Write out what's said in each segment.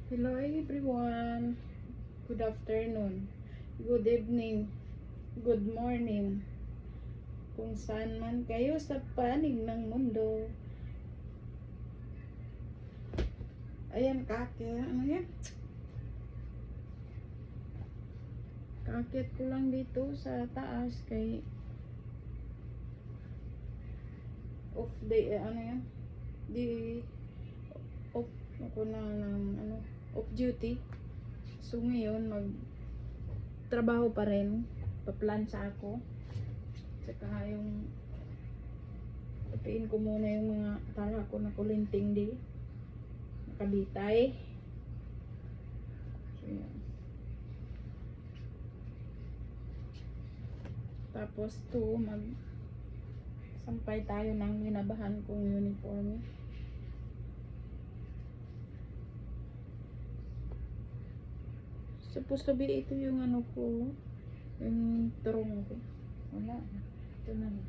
Hello everyone. Good afternoon. Good evening. Good morning. Kung saan man kayo sa panig ng mundo. Ayan, ano yan? Kakit ko lang dito sa taas kay off day, ano yan? Off ako na ng off duty. So ngayon mag trabaho pa rin, paplansya ako. Saka yung tapiin ko muna yung mga tala ko na kulinting di nakabitay. So yan. Tapos to mag sampay tayo ng binabahan kong uniform. Supposed to be ito yung ano ko, yung turong ko. Wala. Ito na lang.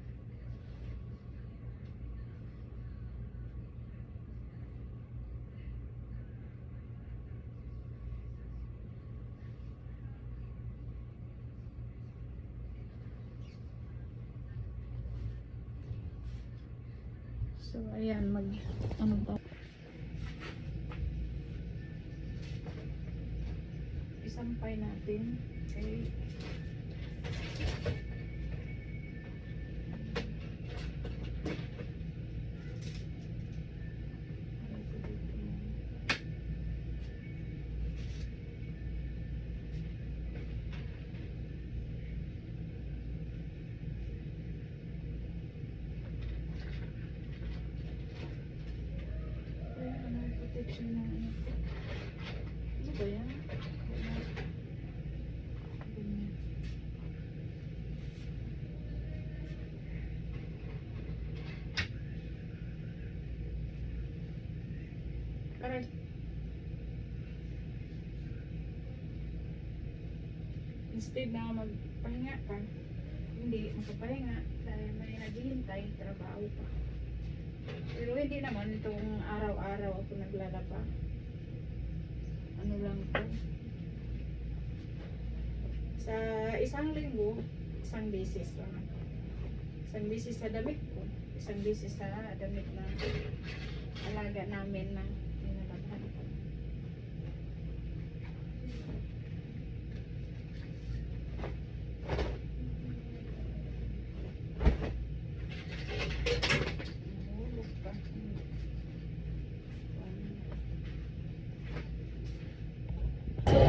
So, ayan, ano ba? Isampay natin. Okay. Protection na ano ba yan? Correct. Instead na magpahinga ka, hindi makapahinga dahil may naghihintay, trabaho pa. Pero hindi naman itong araw-araw ako naglalaba. Ano lang ito. Sa isang linggo, isang beses lang ako. Isang beses sa damit ko. Isang beses sa damit na alaga namin na pinalabahan ko.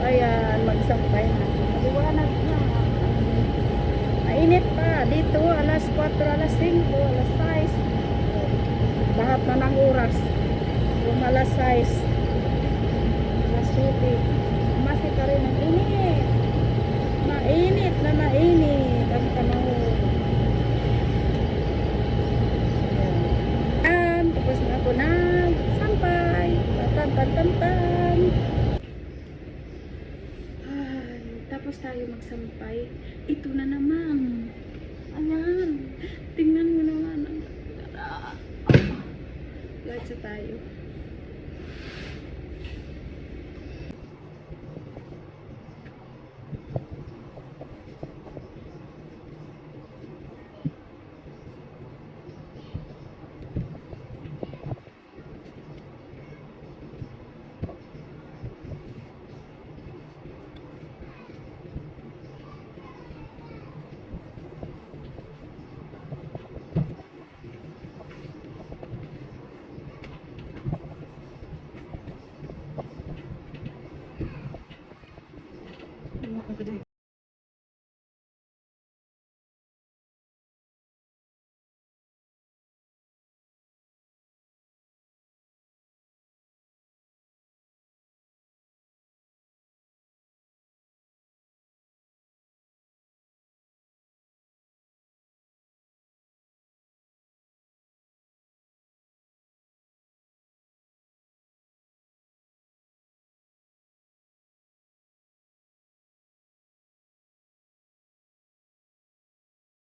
Ayan, magsampay na. Maliwanag na. Mainit pa. Dito, alas 4, alas 5, alas 6. Lahat na ng oras. Yung alas 6. Alas 7. Masih ka rin ang init. Mainit na mainit. Ang panahon. Ayan. Tapos na ako na sampay. Tan-tan-tan-tan. Tapos tayo magsampay. Ito na naman. Ayan. Tingnan mo naman. Light sa tayo.